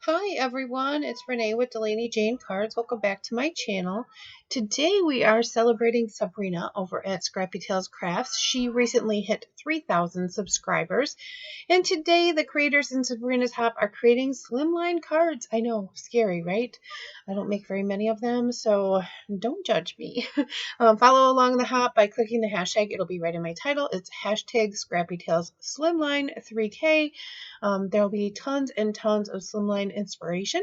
Hi everyone, it's Renee with Delaney Jane Cards. Welcome back to my channel. Today we are celebrating Sabrina over at Scrappy Tales Crafts. She recently hit 3,000 subscribers. And today the creators in Sabrina's Hop are creating Slimline cards. I know, scary, right? I don't make very many of them, so don't judge me. Follow along the Hop by clicking the hashtag. It'll be right in my title. It's hashtag Scrappy Tales Slimline 3K. There'll be tons and tons of Slimline inspiration.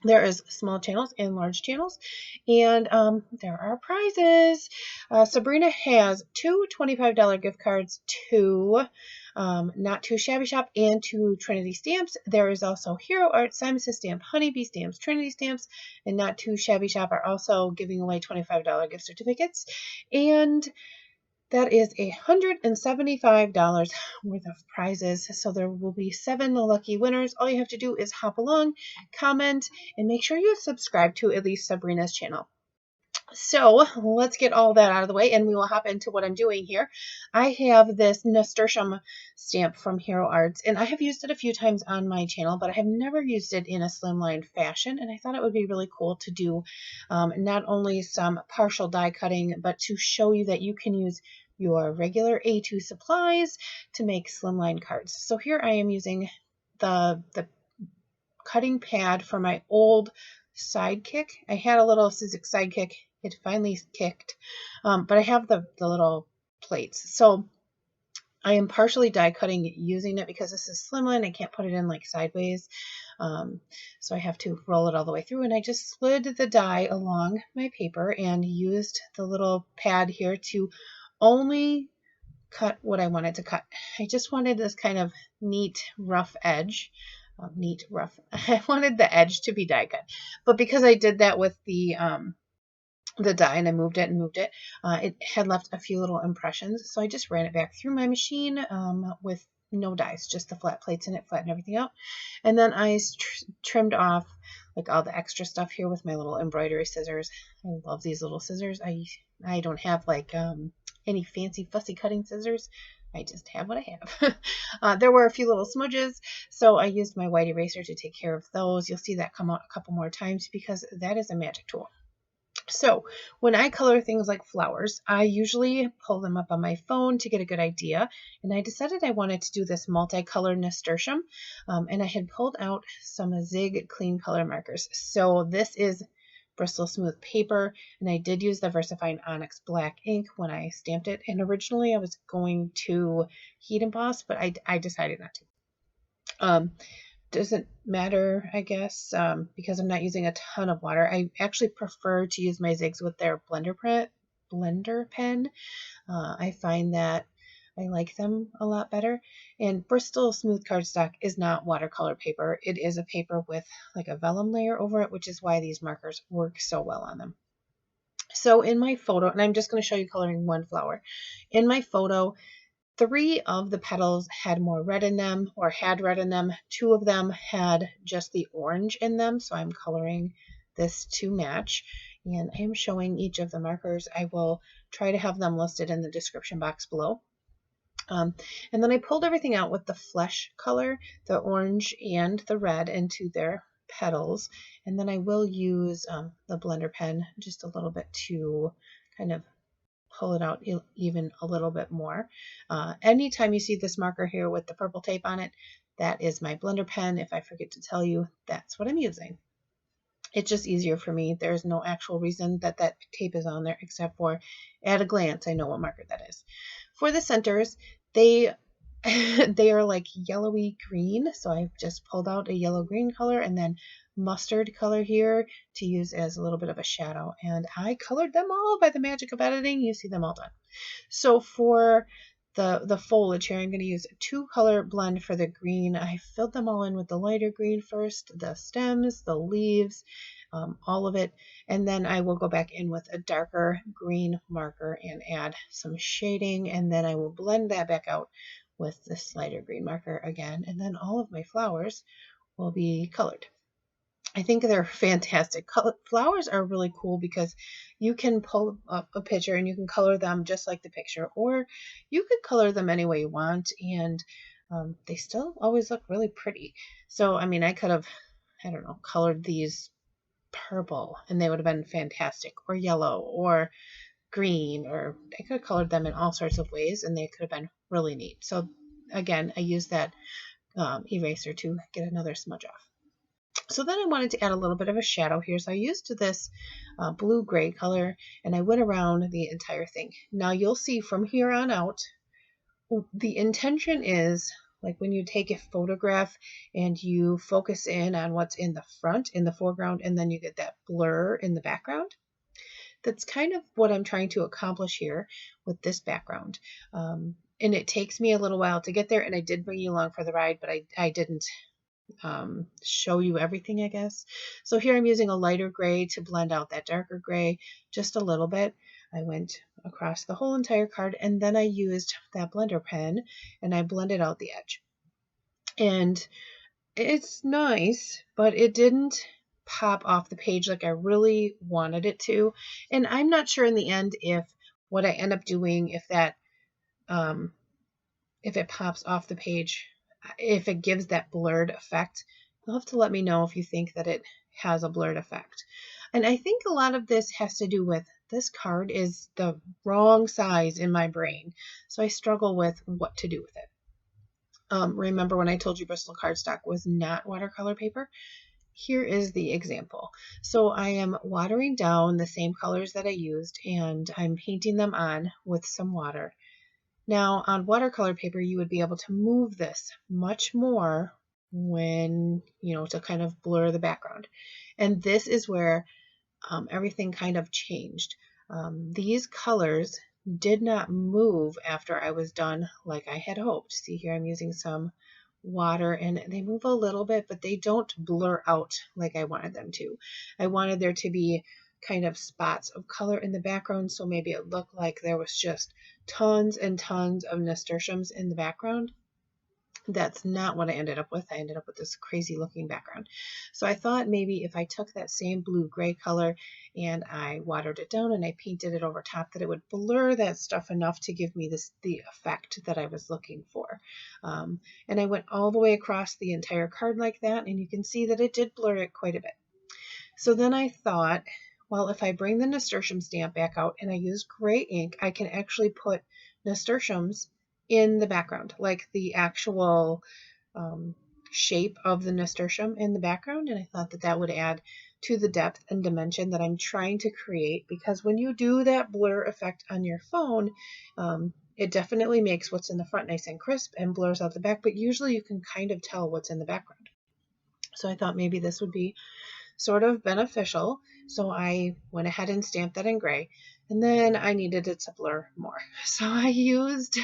There is small channels and large channels, and there are prizes. Sabrina has two $25 gift cards to Not Too Shabby Shop and to Trinity Stamps. There is also Hero Art, Simon Says Stamp, Honeybee Stamps, Trinity Stamps, and Not Too Shabby Shop are also giving away $25 gift certificates. And that is $175 worth of prizes. So there will be 7 lucky winners. All you have to do is hop along, comment, and make sure you subscribe to at least Sabrina's channel. So let's get all that out of the way and we will hop into what I'm doing here. I have this Nasturtium stamp from Hero Arts and I have used it a few times on my channel, but I have never used it in a slimline fashion. And I thought it would be really cool to do not only some partial die cutting, but to show you that you can use your regular A2 supplies to make slimline cards. So here I am using the cutting pad for my old Sidekick. I had a little Sizzix Sidekick. It finally kicked, but I have the little plates. So I am partially die cutting using it because this is slimline. I can't put it in like sideways. So I have to roll it all the way through. And I just slid the die along my paper and used the little pad here to only cut what I wanted to cut. I just wanted this kind of neat, rough edge. I wanted the edge to be die cut, but because I did that with the die and I moved it, it had left a few little impressions. So I just ran it back through my machine with no dies, just the flat plates in it, flattened everything out. And then I trimmed off like all the extra stuff here with my little embroidery scissors. I love these little scissors. I don't have like any fancy fussy cutting scissors. I just have what I have. There were a few little smudges, so I used my white eraser to take care of those. You'll see that come out a couple more times because that is a magic tool. So when I color things like flowers, I usually pull them up on my phone to get a good idea. And I decided I wanted to do this multicolor nasturtium. And I had pulled out some Zig clean color markers. So this is Bristol Smooth paper, and I did use the VersaFine Onyx Black ink when I stamped it. And originally I was going to heat emboss, but I decided not to. Doesn't matter, I guess, because I'm not using a ton of water. I actually prefer to use my zigs with their blender pen. I find that I like them a lot better. And Bristol Smooth Cardstock is not watercolor paper. It is a paper with like a vellum layer over it, which is why these markers work so well on them. So in my photo, and I'm just going to show you coloring one flower. In my photo, 3 of the petals had more red in them or had red in them. 2 of them had just the orange in them. So I'm coloring this to match. And I'm showing each of the markers. I will try to have them listed in the description box below. And then I pulled everything out with the flesh color, the orange and the red into their petals. And then I will use the blender pen just a little bit to kind of pull it out even a little bit more. Anytime you see this marker here with the purple tape on it, that is my blender pen. If I forget to tell you, that's what I'm using. It's just easier for me. There's no actual reason that that tape is on there except for at a glance, I know what marker that is. For the centers, they are like yellowy green. So I've just pulled out a yellow green color and then mustard color here to use as a little bit of a shadow. And I colored them all by the magic of editing. You see them all done. So for the foliage here, I'm going to use a 2-color blend for the green. I filled them all in with the lighter green first, the stems, the leaves, all of it. And then I will go back in with a darker green marker and add some shading. And then I will blend that back out with this lighter green marker again. And then all of my flowers will be colored. I think they're fantastic. Flowers are really cool because you can pull up a picture and you can color them just like the picture, or you could color them any way you want, and they still always look really pretty. So, I mean, I could have I don't know, colored these purple and they would have been fantastic, or yellow, or green, or I could have colored them in all sorts of ways and they could have been really neat. So again, I used that eraser to get another smudge off. So then I wanted to add a little bit of a shadow here. So I used this blue-gray color and I went around the entire thing. Now you'll see from here on out, the intention is like when you take a photograph and you focus in on what's in the front, in the foreground, and then you get that blur in the background. That's kind of what I'm trying to accomplish here with this background. And it takes me a little while to get there, and I did bring you along for the ride, but I didn't show you everything, I guess. So here I'm using a lighter gray to blend out that darker gray just a little bit. I went across the whole entire card, and then I used that blender pen and I blended out the edge. And it's nice, but it didn't pop off the page like I really wanted it to. And I'm not sure in the end if what I end up doing, if it pops off the page, if it gives that blurred effect. You'll have to let me know if you think that it has a blurred effect. And I think a lot of this has to do with this card is the wrong size in my brain. So I struggle with what to do with it. Remember when I told you Bristol cardstock was not watercolor paper? Here is the example. So I am watering down the same colors that I used and I'm painting them on with some water. Now on watercolor paper, you would be able to move this much more when, to kind of blur the background. And this is where everything kind of changed. These colors did not move after I was done like I had hoped. See here, I'm using some water and they move a little bit, but they don't blur out like I wanted them to. I wanted there to be kind of spots of color in the background, so maybe it looked like there was just tons and tons of nasturtiums in the background. That's not what I ended up with. I ended up with this crazy looking background. So I thought maybe if I took that same blue-gray color and I watered it down and I painted it over top, that it would blur that stuff enough to give me the effect that I was looking for. And I went all the way across the entire card like that, and you can see that it did blur it quite a bit. So then I thought, well, if I bring the nasturtium stamp back out and I use gray ink, I can actually put nasturtiums in the background, like the actual shape of the nasturtium in the background. And I thought that that would add to the depth and dimension that I'm trying to create, because when you do that blur effect on your phone, it definitely makes what's in the front nice and crisp and blurs out the back, but usually you can kind of tell what's in the background. So I thought maybe this would be sort of beneficial. So I went ahead and stamped that in gray, and then I needed it to blur more. So I used,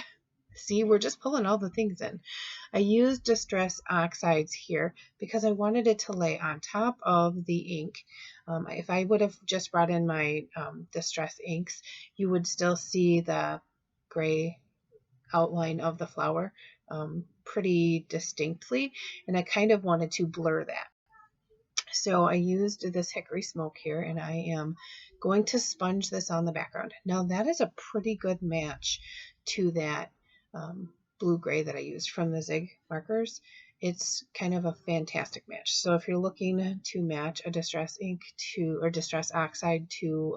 see, we're just pulling all the things in. I used Distress Oxides here because I wanted it to lay on top of the ink. If I would have just brought in my Distress inks, you would still see the gray outline of the flower pretty distinctly, and I kind of wanted to blur that. So I used this hickory smoke here, and I am going to sponge this on the background. Now that is a pretty good match to that blue-gray that I used from the Zig markers. It's kind of a fantastic match. So if you're looking to match a Distress ink or Distress Oxide to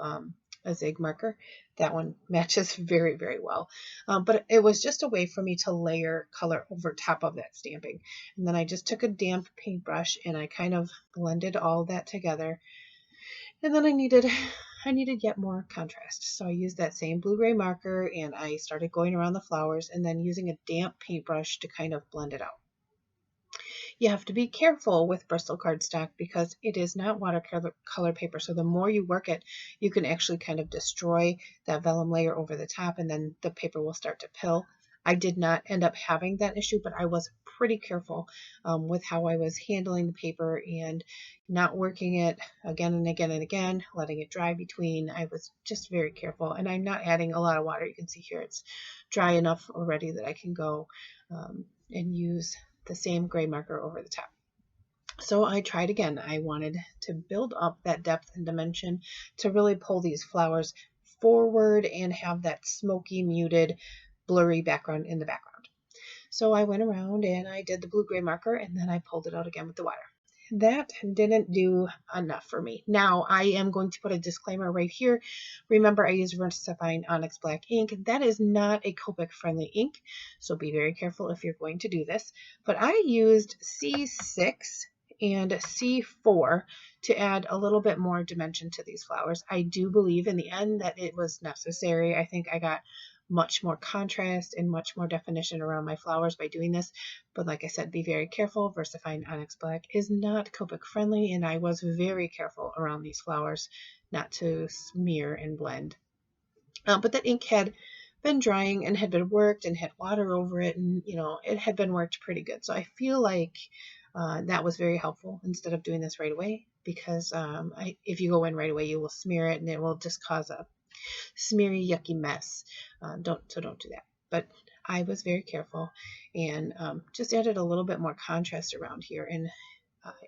a Zig marker, that one matches very, very well. But it was just a way for me to layer color over top of that stamping. And then I just took a damp paintbrush and I kind of blended all that together. And then I needed yet more contrast. So I used that same blue-gray marker and I started going around the flowers and then using a damp paintbrush to kind of blend it out. You have to be careful with Bristol cardstock because it is not watercolor paper. So the more you work it, you can actually kind of destroy that vellum layer over the top and then the paper will start to pill. I did not end up having that issue, but I was pretty careful with how I was handling the paper and not working it again and again and again, letting it dry between. I was just very careful, and I'm not adding a lot of water. You can see here it's dry enough already that I can go and use the same gray marker over the top. So I tried again. I wanted to build up that depth and dimension to really pull these flowers forward and have that smoky, muted, blurry background in the background. So I went around and I did the blue-gray marker and then I pulled it out again with the water. that didn't do enough for me. Now, I am going to put a disclaimer right here. Remember, I use VersaFine Onyx Black ink. That is not a Copic-friendly ink, so be very careful if you're going to do this. But I used C6 and C4 to add a little bit more dimension to these flowers. I do believe in the end that it was necessary. I think I got much more contrast and much more definition around my flowers by doing this. But like I said, be very careful. VersaFine Onyx Black is not Copic friendly, and I was very careful around these flowers not to smear and blend. But that ink had been drying and had been worked and had water over it, and it had been worked pretty good. So I feel like that was very helpful instead of doing this right away, because if you go in right away, you will smear it and it will just cause a smeary, yucky mess. Don't do that. But I was very careful and just added a little bit more contrast around here, and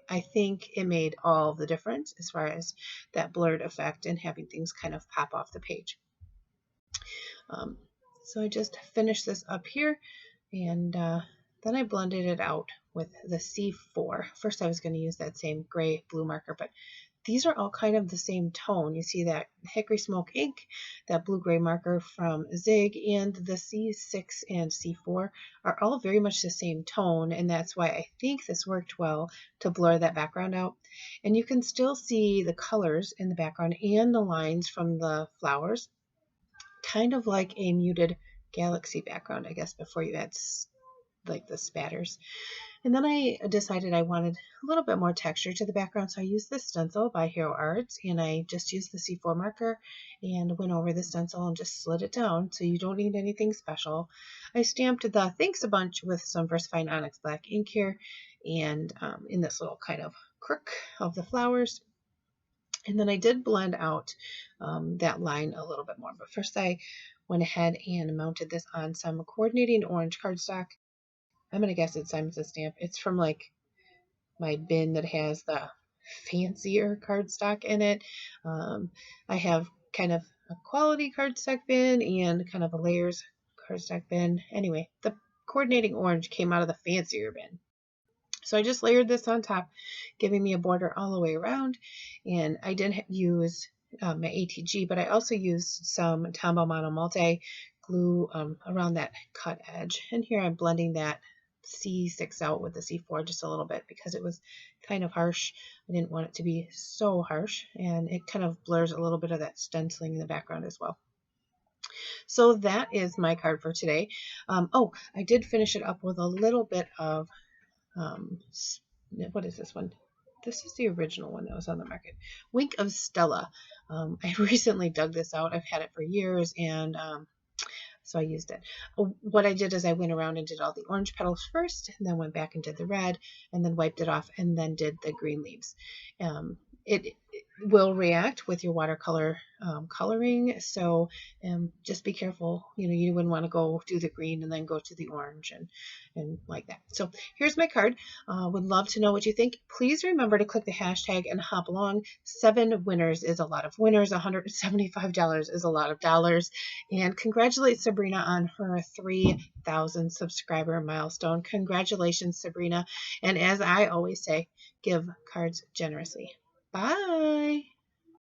I think it made all the difference as far as that blurred effect and having things kind of pop off the page. So I just finished this up here, and then I blended it out with the C4. First I was going to use that same gray blue marker, but these are all kind of the same tone. You see that hickory smoke ink, that blue-gray marker from Zig, and the C6 and C4 are all very much the same tone, and that's why I think this worked well to blur that background out. And you can still see the colors in the background and the lines from the flowers, kind of like a muted galaxy background, I guess, before you add like the spatters. And then I decided I wanted a little bit more texture to the background, so I used this stencil by Hero Arts, and I just used the C4 marker and went over the stencil and just slid it down, so you don't need anything special. I stamped the Thanks a Bunch with some VersaFine Onyx Black ink here, and in this little kind of crook of the flowers. And then I did blend out that line a little bit more, but first I went ahead and mounted this on some coordinating orange cardstock. I'm going to guess it's Simon Says Stamp. It's from like my bin that has the fancier cardstock in it. I have kind of a quality cardstock bin and kind of a layers cardstock bin. Anyway, the coordinating orange came out of the fancier bin. So I just layered this on top, giving me a border all the way around. And I didn't use my ATG, but I also used some Tombow Mono Multi glue around that cut edge. And here I'm blending that C6 out with the C4 just a little bit because it was kind of harsh. I didn't want it to be so harsh, and it kind of blurs a little bit of that stenciling in the background as well. So that is my card for today. Oh, I did finish it up with a little bit of, what is this one? This is the original one that was on the market. Wink of Stella. I recently dug this out. I've had it for years, and so I used it. What I did is I went around and did all the orange petals first, and then went back and did the red, and then wiped it off, and then did the green leaves. It will react with your watercolor coloring, so just be careful. You wouldn't want to go do the green and then go to the orange and like that. So here's my card. Would love to know what you think. Please remember to click the hashtag and hop along. 7 winners is a lot of winners. $175 is a lot of dollars. And congratulate Sabrina on her 3,000 subscriber milestone. Congratulations, Sabrina. And as I always say, give cards generously. Bye.